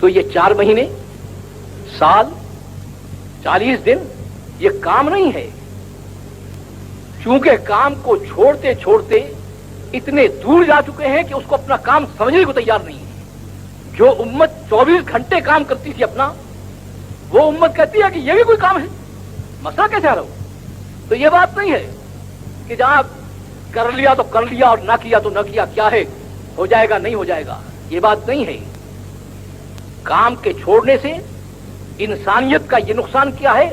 تو یہ 4 مہینے، سال، 40 دن یہ کام نہیں ہے، چونکہ کام کو چھوڑتے چھوڑتے اتنے دور جا چکے ہیں کہ اس کو اپنا کام سمجھنے کو تیار نہیں ہے۔ جو امت 24 گھنٹے کام کرتی تھی اپنا، وہ امت کہتی ہے کہ یہ بھی کوئی کام ہے، مسئلہ کیسے حل ہو؟ تو یہ بات نہیں ہے کہ جہاں کر لیا تو کر لیا اور نہ کیا تو نہ کیا، کیا ہے ہو جائے گا نہیں ہو جائے گا، یہ بات نہیں ہے۔ کام کے چھوڑنے سے انسانیت کا یہ نقصان کیا ہے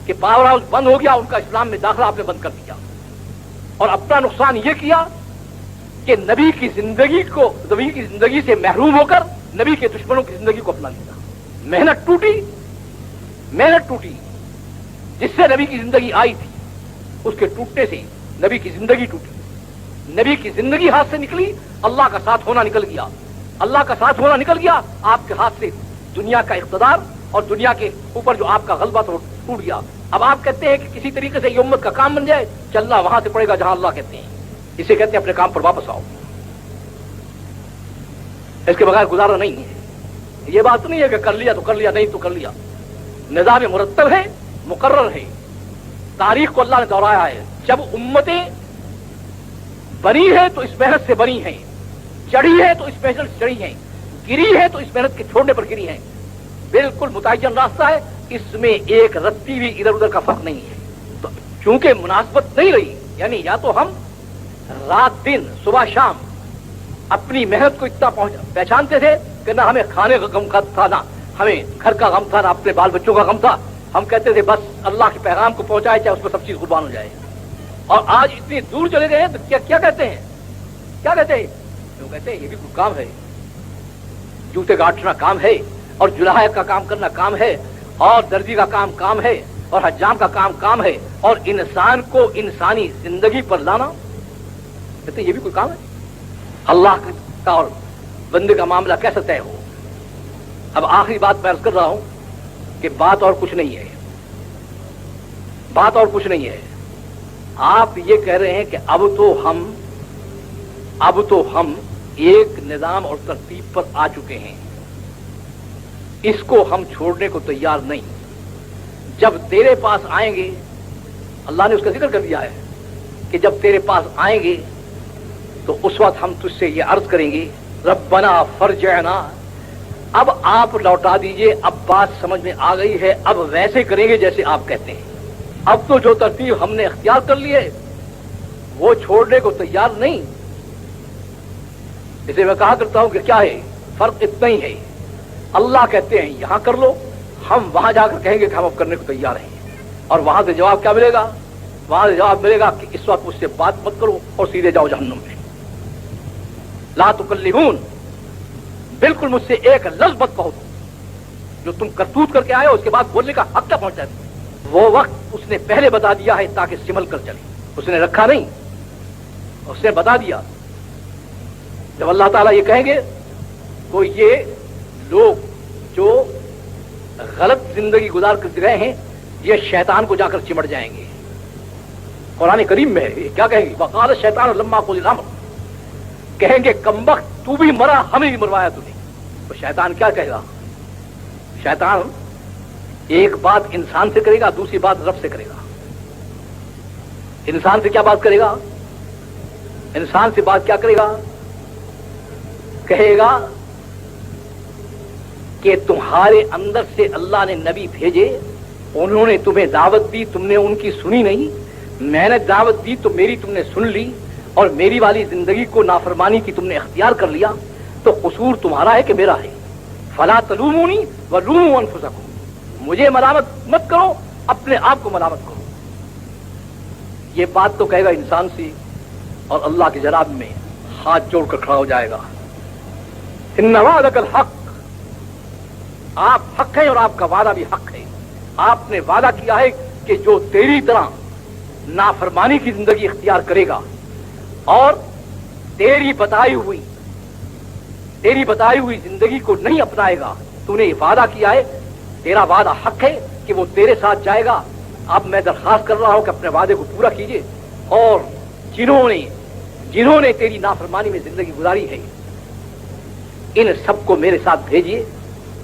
کہ پاور ہاؤس بند ہو گیا، ان کا اسلام میں داخلہ آپ نے بند کر دیا، اور اپنا نقصان یہ کیا کہ نبی کی زندگی سے محروم ہو کر نبی کے دشمنوں کی زندگی کو اپنا لیا۔ محنت ٹوٹی، جس سے نبی کی زندگی آئی تھی، اس کے ٹوٹنے سے نبی کی زندگی ٹوٹی، نبی کی زندگی ہاتھ سے نکلی، اللہ کا ساتھ ہونا نکل گیا، اللہ کا ساتھ ہونا نکل گیا، آپ کے ہاتھ سے دنیا کا اقتدار اور دنیا کے اوپر جو آپ کا غلبہ تھا وہ ٹوٹ گیا۔ اب آپ کہتے ہیں کہ کسی طریقے سے یہ امت کا کام بن جائے، چلنا وہاں سے پڑے گا جہاں اللہ کہتے ہیں، اسے کہتے ہیں اپنے کام پر واپس آؤ، اس کے بغیر گزارا نہیں ہے۔ یہ بات نہیں ہے کہ کر لیا تو کر لیا، نہیں تو کر لیا، نظام مرتب ہے، مقرر ہے، تاریخ کو اللہ نے دہرایا ہے۔ جب امتیں بنی ہے تو اس محنت سے بنی ہیں، چڑھی ہے تو اس محنت سے چڑھی ہیں، گری ہے تو اس محنت کے چھوڑنے پر گری ہیں، بالکل متعین راستہ ہے، اس میں ایک رتی بھی ادھر ادھر کا فرق نہیں ہے۔ تو چونکہ مناسبت نہیں رہی، یعنی یا تو ہم رات دن صبح شام اپنی محنت کو اتنا پہچانتے تھے کہ نہ ہمیں کھانے کا غم تھا، نہ ہمیں گھر کا غم تھا، نہ اپنے بال بچوں کا غم تھا، ہم کہتے تھے بس اللہ کے پیغام کو پہنچائے چاہے اس میں سب چیز قربان ہو جائے۔ اور آج اتنی دور چلے گئے ہیں تو کیا کہتے ہیں؟ کیا کہتے ہیں؟ وہ کہتے ہیں یہ بھی کوئی کام ہے، جوتے گاٹنا کام ہے، اور جلاح کا کام کرنا کام ہے، اور درزی کا کام ہے، اور حجام کا کام ہے، اور انسان کو انسانی زندگی پر لانا، کہتے ہیں یہ بھی کوئی کام ہے؟ اللہ کا اور بندے کا معاملہ کیسے طے ہو؟ اب آخری بات میں عرض کر رہا ہوں کہ بات اور کچھ نہیں ہے، بات اور کچھ نہیں ہے۔ آپ یہ کہہ رہے ہیں کہ اب تو ہم ایک نظام اور ترتیب پر آ چکے ہیں، اس کو ہم چھوڑنے کو تیار نہیں۔ جب تیرے پاس آئیں گے، اللہ نے اس کا ذکر کر دیا ہے کہ جب تیرے پاس آئیں گے تو اس وقت ہم تجھ سے یہ عرض کریں گے ربنا فرجعنا، اب آپ لوٹا دیجئے، اب بات سمجھ میں آ گئی ہے، اب ویسے کریں گے جیسے آپ کہتے ہیں۔ اب تو جو ترتیب ہم نے اختیار کر لی ہے وہ چھوڑنے کو تیار نہیں۔ اسے میں کہا کرتا ہوں کہ کیا ہے فرق؟ اتنا ہی ہے، اللہ کہتے ہیں یہاں کر لو، ہم وہاں جا کر کہیں گے کہ ہم اب کرنے کو تیار ہیں، اور وہاں سے جواب کیا ملے گا؟ وہاں سے جواب ملے گا کہ اس وقت مجھ سے بات مت کرو اور سیدھے جاؤ جہنم میں، لا تکلمون، بالکل مجھ سے ایک لفظ مت کہو، جو تم کرتوت کر کے آئے ہو اس کے بعد بولنے کا حق کیا پہنچا ہے؟ وہ وقت اس نے پہلے بتا دیا ہے تاکہ سمل کر چلے، اس نے رکھا نہیں، اس نے بتا دیا۔ جب اللہ تعالیٰ یہ کہیں گے تو یہ لوگ جو غلط زندگی گزار کر گئے ہیں یہ شیطان کو جا کر چمٹ جائیں گے۔ قرآن کریم میں ہے، کیا کہیں گے؟ وقال الشیطان لما قضی الامر، کہیں گے کمبخت تو بھی مرا، ہمیں بھی مروایا تو نے۔ تو شیطان کیا کہے گا؟ شیطان ایک بات انسان سے کرے گا، دوسری بات رب سے کرے گا۔ انسان سے کیا بات کرے گا؟ انسان سے بات کیا کرے گا؟ کہے گا کہ تمہارے اندر سے اللہ نے نبی بھیجے، انہوں نے تمہیں دعوت دی، تم نے ان کی سنی نہیں، میں نے دعوت دی تو میری تم نے سن لی، اور میری والی زندگی کو نافرمانی کی تم نے اختیار کر لیا، تو قصور تمہارا ہے کہ میرا ہے؟ فلا تلومونی ولوموا انفسکم، مجھے ملامت مت کرو، اپنے آپ کو ملامت کرو۔ یہ بات تو کہے گا انسان سے، اور اللہ کے جناب میں ہاتھ جوڑ کر کھڑا ہو جائے گا۔ ان وعدک الحق، آپ حق ہیں اور آپ کا وعدہ بھی حق ہے۔ آپ نے وعدہ کیا ہے کہ جو تیری طرح نافرمانی کی زندگی اختیار کرے گا اور تیری بتائی ہوئی زندگی کو نہیں اپنائے گا، تو نے یہ وعدہ کیا ہے، تیرا وعدہ حق ہے کہ وہ تیرے ساتھ جائے گا۔ اب میں درخواست کر رہا ہوں کہ اپنے وعدے کو پورا کیجیے، اور جنہوں نے تیری نافرمانی میں زندگی گزاری ہے ان سب کو میرے ساتھ بھیجیے،